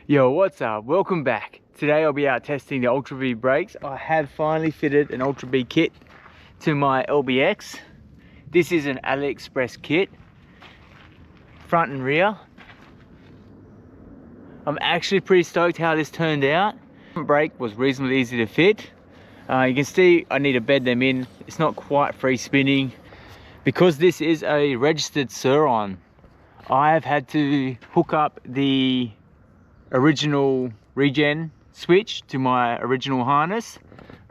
Yo, what's up? Welcome back. Today I'll be out testing the Ultrabee brakes. I have finally fitted an Ultrabee kit to my LBX. This is an AliExpress kit, front and rear. I'm actually pretty stoked how this turned out. The brake was reasonably easy to fit. You can see I need to bed them in. It's not quite free spinning. Because this is a registered Surron, I have had to hook up the original regen switch to my original harness,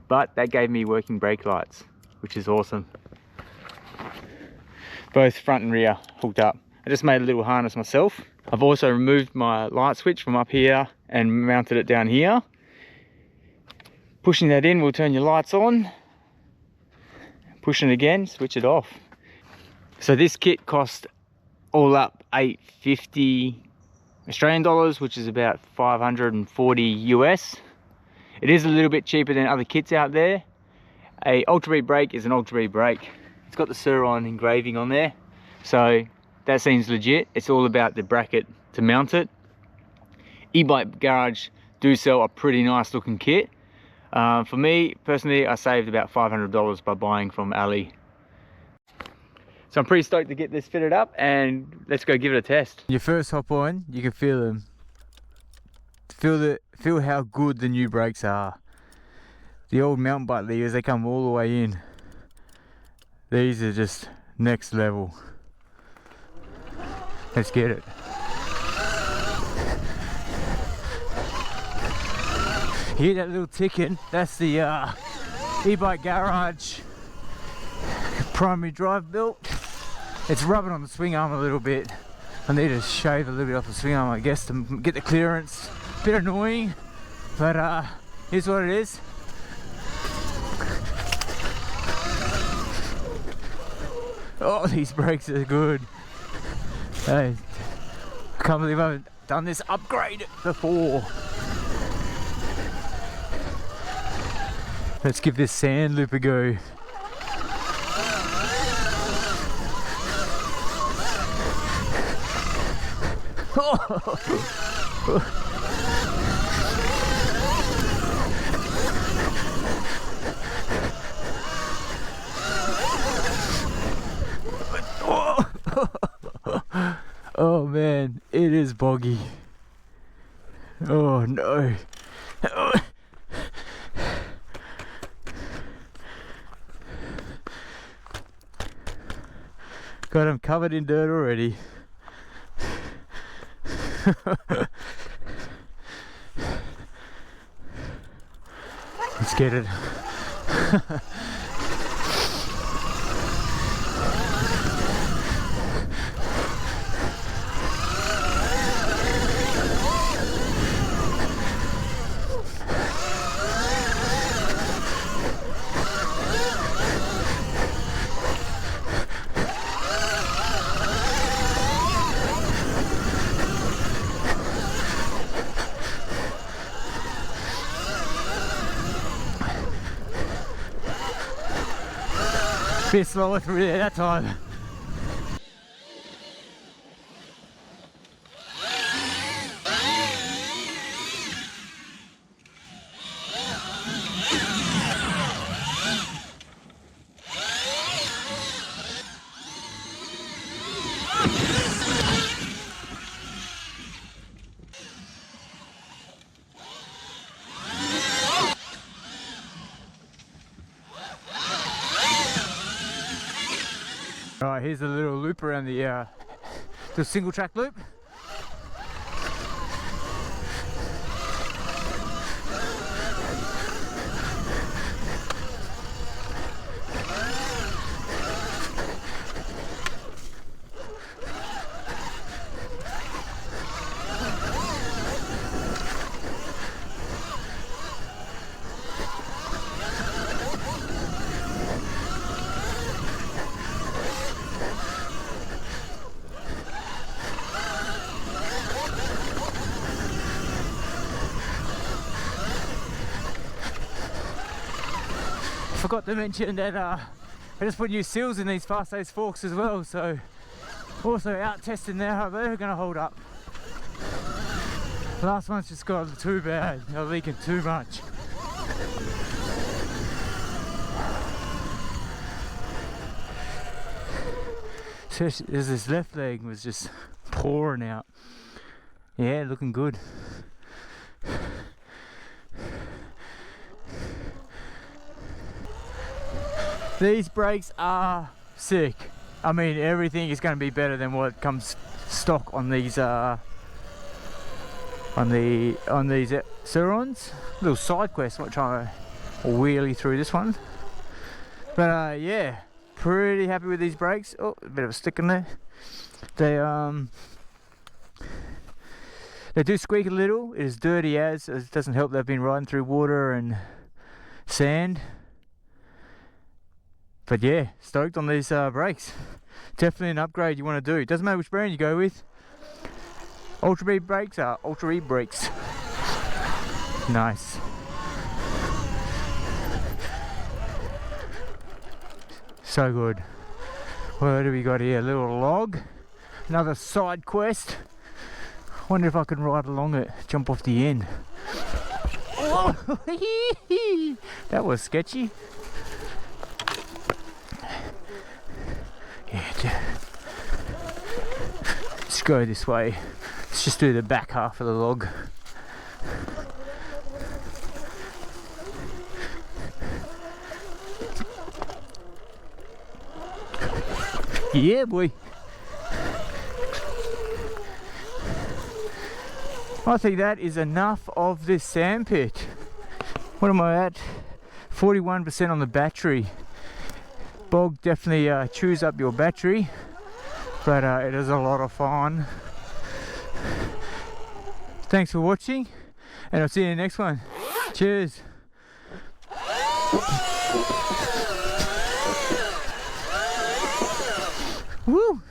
but that gave me working brake lights, which is awesome. Both front and rear hooked up. I just made a little harness myself. I've also removed my light switch from up here and mounted it down here. Pushing that in will turn your lights on. Pushing again, switch it off. So this kit cost all up $850 Australian dollars, which is about 540 US. It is a little bit cheaper than other kits out there. A Ultrabee brake is an Ultrabee brake. It's got the Surron engraving on there, so that seems legit. It's all about the bracket to mount it. E-bike garage do sell a pretty nice looking kit. For me personally, I saved about $500 by buying from Ali. So I'm pretty stoked to get this fitted up, and let's go give it a test. Your first hop on, you can feel them. Feel how good the new brakes are. The old mountain bike levers, they come all the way in. These are just next level. Let's get it. Hear that little ticking? That's the e-bike garage primary drive belt. It's rubbing on the swing arm a little bit. I need to shave a little bit off the swing arm, I guess, to get the clearance. Bit annoying, but here's what it is. Oh, these brakes are good. Hey, I can't believe I haven't done this upgrade before. Let's give this sand loop a go. Oh man, it is boggy. Oh no. God, I'm covered in dirt already. Let's get it. Bit slower through there that time. Alright, here's a little loop around the single track loop. Forgot to mention that I just put new seals in these fast ace forks as well, so also out testing now how they're going to hold up. Last one's just got too bad. They're leaking too much. So this left leg was just pouring out. Yeah, looking good. These brakes are sick. I mean, everything is going to be better than what comes stock on these Surrons. Little side quest. I'm not trying to wheelie through this one, but yeah, pretty happy with these brakes. Oh, a bit of a stick in there. They do squeak a little. It is dirty as it doesn't help. They've been riding through water and sand. But yeah, stoked on these brakes. Definitely an upgrade you want to do. It doesn't matter which brand you go with. Ultrabee brakes are Ultrabee brakes. Nice. So good. What do we got here? A little log. Another side quest. Wonder if I can ride along it, jump off the end. Oh, that was sketchy. Yeah, let's go this way. Let's just do the back half of the log. Yeah, boy. I think that is enough of this sandpit. What am I at? 41% on the battery. Bog definitely chews up your battery, but it is a lot of fun. Thanks for watching, and I'll see you in the next one. Cheers. Woo!